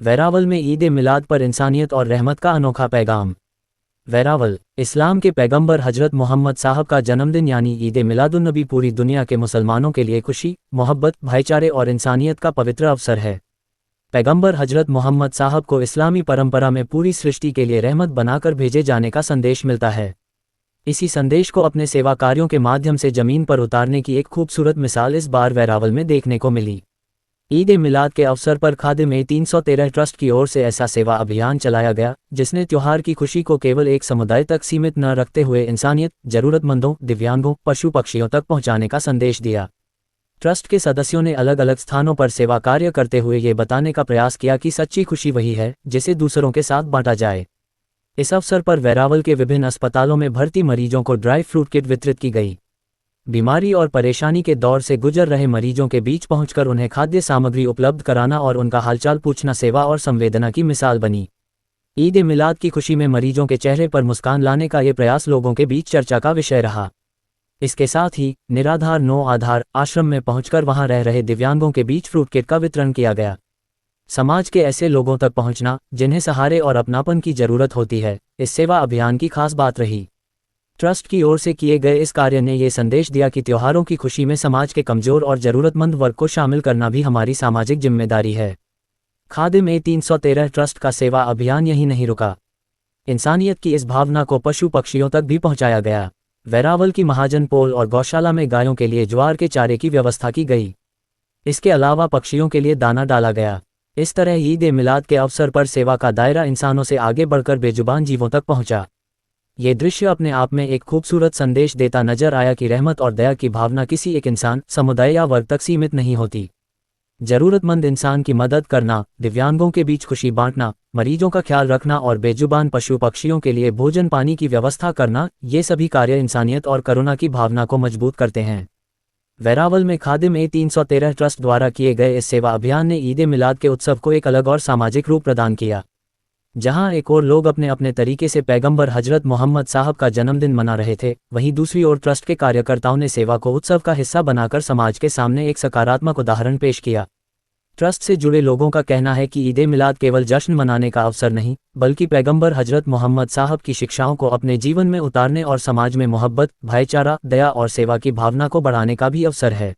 वेरावल में ईद ए मिलाद पर इंसानियत और रहमत का अनोखा पैगाम। वेरावल, इस्लाम के पैगंबर हजरत मोहम्मद साहब का जन्मदिन यानी ईद ए मिलादुन्नबी पूरी दुनिया के मुसलमानों के लिए खुशी, मोहब्बत, भाईचारे और इंसानियत का पवित्र अवसर है। पैगंबर हजरत मोहम्मद साहब को इस्लामी परंपरा में पूरी सृष्टि के लिए रहमत बनाकर भेजे जाने का संदेश मिलता है। इसी संदेश को अपने सेवा कार्यों के माध्यम से जमीन पर उतारने की एक खूबसूरत मिसाल इस बार वेरावल में देखने को मिली। ईद ए मिलाद के अवसर पर खादिम ए 313 ट्रस्ट की ओर से ऐसा सेवा अभियान चलाया गया, जिसने त्योहार की खुशी को केवल एक समुदाय तक सीमित न रखते हुए इंसानियत, जरूरतमंदों, दिव्यांगों, पशु पक्षियों तक पहुंचाने का संदेश दिया। ट्रस्ट के सदस्यों ने अलग अलग स्थानों पर सेवा कार्य करते हुए ये बताने का प्रयास किया कि सच्ची खुशी वही है जिसे दूसरों के साथ बांटा जाए। इस अवसर पर वेरावल के विभिन्न अस्पतालों में भर्ती मरीजों को ड्राई फ्रूट किट वितरित की गई। बीमारी और परेशानी के दौर से गुजर रहे मरीजों के बीच पहुंचकर उन्हें खाद्य सामग्री उपलब्ध कराना और उनका हालचाल पूछना सेवा और संवेदना की मिसाल बनी। ईद ए मिलाद की खुशी में मरीजों के चेहरे पर मुस्कान लाने का ये प्रयास लोगों के बीच चर्चा का विषय रहा। इसके साथ ही निराधार नो आधार आश्रम में पहुंचकर वहां रह रहे दिव्यांगों के बीच फ्रूट किट का वितरण किया गया। समाज के ऐसे लोगों तक पहुंचना जिन्हें सहारे और अपनापन की जरूरत होती है, इस सेवा अभियान की खास बात रही। ट्रस्ट की ओर से किए गए इस कार्य ने ये संदेश दिया कि त्योहारों की खुशी में समाज के कमजोर और जरूरतमंद वर्ग को शामिल करना भी हमारी सामाजिक जिम्मेदारी है। खादिम ए 313 ट्रस्ट का सेवा अभियान यहीं नहीं रुका। इंसानियत की इस भावना को पशु पक्षियों तक भी पहुंचाया गया। वेरावल की महाजन पोल और गौशाला में गायों के लिए ज्वार के चारे की व्यवस्था की गई। इसके अलावा पक्षियों के लिए दाना डाला गया। इस तरह ईद ए मिलाद के अवसर पर सेवा का दायरा इंसानों से आगे बढ़कर बेजुबान जीवों तक पहुंचा। ये दृश्य अपने आप में एक खूबसूरत संदेश देता नजर आया कि रहमत और दया की भावना किसी एक इंसान, समुदाय या वर्ग तक सीमित नहीं होती। जरूरतमंद इंसान की मदद करना, दिव्यांगों के बीच खुशी बांटना, मरीजों का ख्याल रखना और बेजुबान पशु पक्षियों के लिए भोजन पानी की व्यवस्था करना, ये सभी कार्य इंसानियत और करुणा की भावना को मजबूत करते हैं। वेरावल में खादिम ए 313 ट्रस्ट द्वारा किए गए इस सेवा अभियान ने ईद ए मिलाद के उत्सव को एक अलग और सामाजिक रूप प्रदान किया। जहां एक और लोग अपने अपने तरीके से पैगंबर हजरत मोहम्मद साहब का जन्मदिन मना रहे थे, वहीं दूसरी ओर ट्रस्ट के कार्यकर्ताओं ने सेवा को उत्सव का हिस्सा बनाकर समाज के सामने एक सकारात्मक उदाहरण पेश किया। ट्रस्ट से जुड़े लोगों का कहना है कि ईद ए मिलाद केवल जश्न मनाने का अवसर नहीं, बल्कि पैगंबर हजरत मोहम्मद साहब की शिक्षाओं को अपने जीवन में उतारने और समाज में मोहब्बत, भाईचारा, दया और सेवा की भावना को बढ़ाने का भी अवसर है।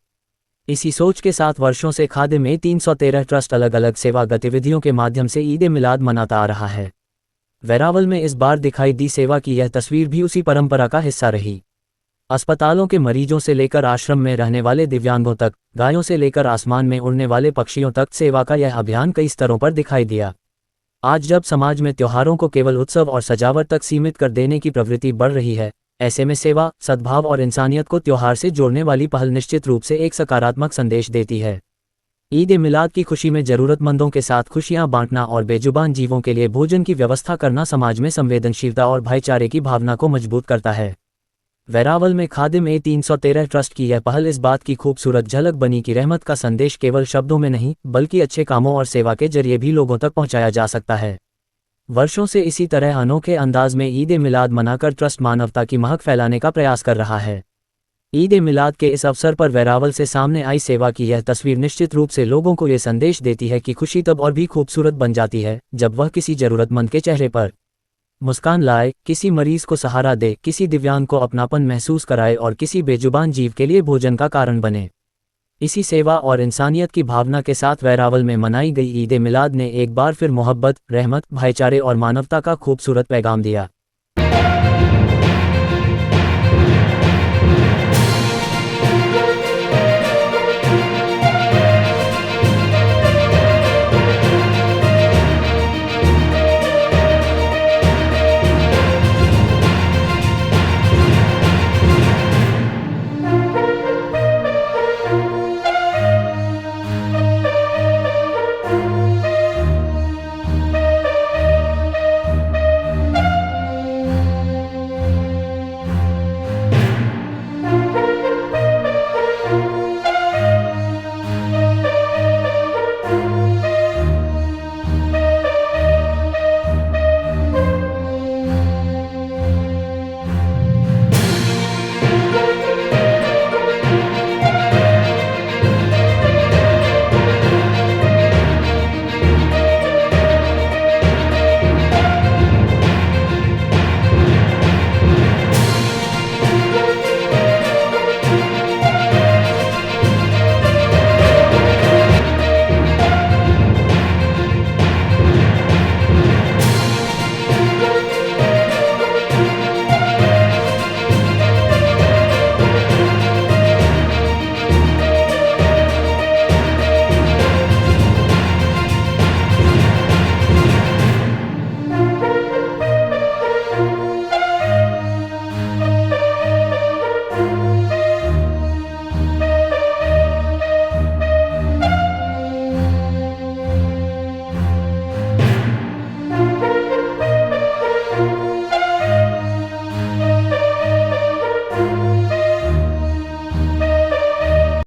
इसी सोच के साथ वर्षों से खादिम ए 313 ट्रस्ट अलग अलग सेवा गतिविधियों के माध्यम से ईद ए मिलाद मनाता आ रहा है। वेरावल में इस बार दिखाई दी सेवा की यह तस्वीर भी उसी परंपरा का हिस्सा रही। अस्पतालों के मरीजों से लेकर आश्रम में रहने वाले दिव्यांगों तक, गायों से लेकर आसमान में उड़ने वाले पक्षियों तक सेवा का यह अभियान कई स्तरों पर दिखाई दिया। आज जब समाज में त्योहारों को केवल उत्सव और सजावट तक सीमित कर देने की प्रवृत्ति बढ़ रही है, ऐसे में सेवा, सद्भाव और इंसानियत को त्योहार से जोड़ने वाली पहल निश्चित रूप से एक सकारात्मक संदेश देती है। ईद ए मिलाद की खुशी में जरूरतमंदों के साथ खुशियां बांटना और बेजुबान जीवों के लिए भोजन की व्यवस्था करना समाज में संवेदनशीलता और भाईचारे की भावना को मजबूत करता है। वेरावल में खादिम ए 313 ट्रस्ट की यह पहल इस बात की खूबसूरत झलक बनी कि रहमत का संदेश केवल शब्दों में नहीं, बल्कि अच्छे कामों और सेवा के जरिए भी लोगों तक पहुंचाया जा सकता है। वर्षों से इसी तरह अनोखे अंदाज में ईद ए मिलाद मनाकर ट्रस्ट मानवता की महक फैलाने का प्रयास कर रहा है। ईद ए मिलाद के इस अवसर पर वेरावल से सामने आई सेवा की यह तस्वीर निश्चित रूप से लोगों को ये संदेश देती है कि खुशी तब और भी खूबसूरत बन जाती है जब वह किसी जरूरतमंद के चेहरे पर मुस्कान लाए, किसी मरीज को सहारा दे, किसी दिव्यांग को अपनापन महसूस कराए और किसी बेजुबान जीव के लिए भोजन का कारण बने। इसी सेवा और इंसानियत की भावना के साथ वेरावल में मनाई गई ईद ए मिलाद ने एक बार फिर मोहब्बत, रहमत, भाईचारे और मानवता का खूबसूरत पैगाम दिया।